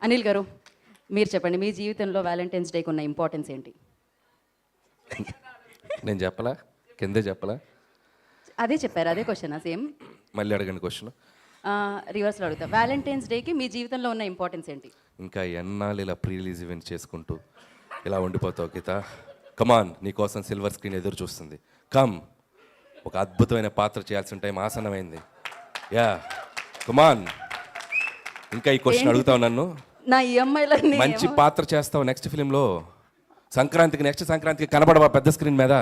అనిల్ గారు మీరు చెప్పండి, మీ జీవితంలో వ్యాలంటైన్స్ డేకి ఉన్న ఇంపార్టెన్స్ ఏంటి? నేను చెప్పలా, కిందే చెప్పలా, అదే చెప్పారు, అదే క్వశ్చనా సేమ్? మళ్ళీ అడగండి క్వశ్చన్. రివర్స్లో అడుగుతా, వ్యాలంటైన్స్ డేకి మీ జీవితంలో ఉన్న ఇంపార్టెన్స్ ఏంటి? ఇంకా ఎన్నాళ్ళు ఇలా ప్రీ రిలీజ్ ఈవెంట్ చేసుకుంటూ ఇలా ఉండిపోతావు గీత? కమాన్, నీకోసం సిల్వర్ స్క్రీన్ ఎదురు చూస్తుంది. కమ్, ఒక అద్భుతమైన పాత్ర చేయాల్సిన టైం ఆసన్నమైంది. యా, కమాన్. ఇంకా ఈ క్వశ్చన్ అడుగుతావు నన్ను? నా ఈఎంఐలన్నీ మంచి పాత్ర చేస్తావు నెక్స్ట్ ఫిలింలో. నెక్స్ట్ సంక్రాంతికి కనబడవా పెద్ద స్క్రీన్ మీద?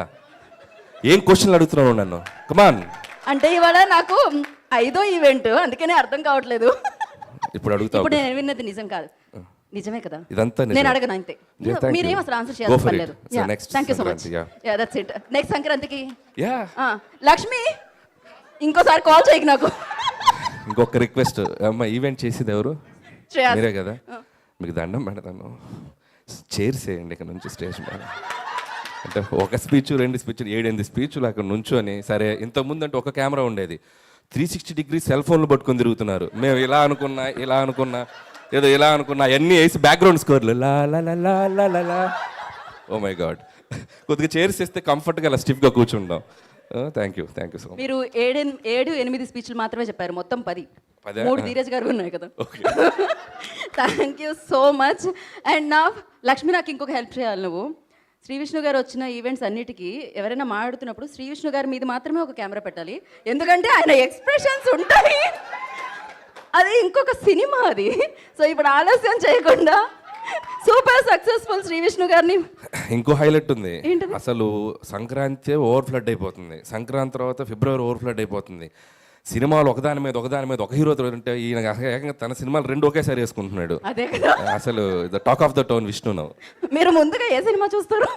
ఏం క్వశ్చన్లు అడుగుతున్నావు నన్ను? కమాన్. అంటే ఇవాళ నాకు 5వ ఈవెంట్, అందుకనే అర్థం కావట్లేదు. ఇప్పుడు అడుగుతావు. ఇప్పుడు నేను విన్నది నిజం కాదు, నిజమే కదా? ఇదంతా నిజం. నేను అడగను అంతే. Yeah, thank మీరేం you. అసలు ఆన్సర్ Go చేయాల్సిన for పని it. లేదు. So next thank you so much. Sankranti, yeah. That's it. Next సంక్రాంతికి యా, లక్ష్మి ఇంకోసారి కాల్ చేయకు నాకు. ఇంకొక రిక్వెస్ట్ అమ్మ, ఈవెంట్ చేసేది ఎవరు? శ్రేయాస్. మీరే కదా? మీకు దండం పెడతాను, చైర్స్ వేయండి ఇక్కడ నుంచి స్టేజ్ మీద. అంటే ఒక స్పీచ్ 2 స్పీచ్ 7 స్పీచ్లు అక్కడ నుంచొని. సరే, ఇంతకుముందు అంటే ఒక కెమెరా ఉండేది, 360 డిగ్రీ సెల్ ఫోన్లు పట్టుకొని తిరుగుతున్నారు. మేము ఇలా అనుకున్నా ఏదో ఇలా అనుకున్నా అన్నీ వేసి బ్యాక్గ్రౌండ్ స్కోర్లు లా లా లా లా లా లా లా. ఓ మై గాడ్, కొద్దిగా చైర్స్ వేస్తే కంఫర్ట్గా అలా స్టిఫ్గా కూర్చుంటాం. Thank you so much. మీరు 7-8 స్పీచ్లు మాత్రమే చెప్పారు, మొత్తం 10. 3 ధీరజ్ గారు ఉన్నాయి కదా. Thank you so much. And నా లక్ష్మి, నాకు ఇంకొక హెల్ప్ చేయాలి నువ్వు. శ్రీ విష్ణు గారు వచ్చిన ఈవెంట్స్ అన్నిటికీ ఎవరైనా మాట్లాడుతున్నప్పుడు శ్రీ విష్ణు గారి మీద మాత్రమే ఒక కెమెరా పెట్టాలి, ఎందుకంటే ఆయన ఎక్స్ప్రెషన్స్ ఉంటాయి. అది ఇంకొక సినిమా అది. సో ఇప్పుడు ఆలస్యం చేయకుండా సూపర్ సక్సెస్ఫుల్ శ్రీ విష్ణు గారిని. ఇంకో హైలైట్ ఉంది. ఏంటది? అసలు సంక్రాంతి ఓవర్ ఫ్లడ్ అయిపోతుంది, సంక్రాంతి తర్వాత ఫిబ్రవరి ఓవర్ ఫ్లడ్ అయిపోతుంది. సినిమాలు ఒకదాని మీద ఒక హీరో ఉంటే ఈయన ఏకంగా తన సినిమాలు 2 ఒకేసారి వేసుకుంటున్నాడు. అదే కదా అసలు the talk of the town Vishnu now. మీరు ముందుగా ఏ సినిమా చూస్తారు?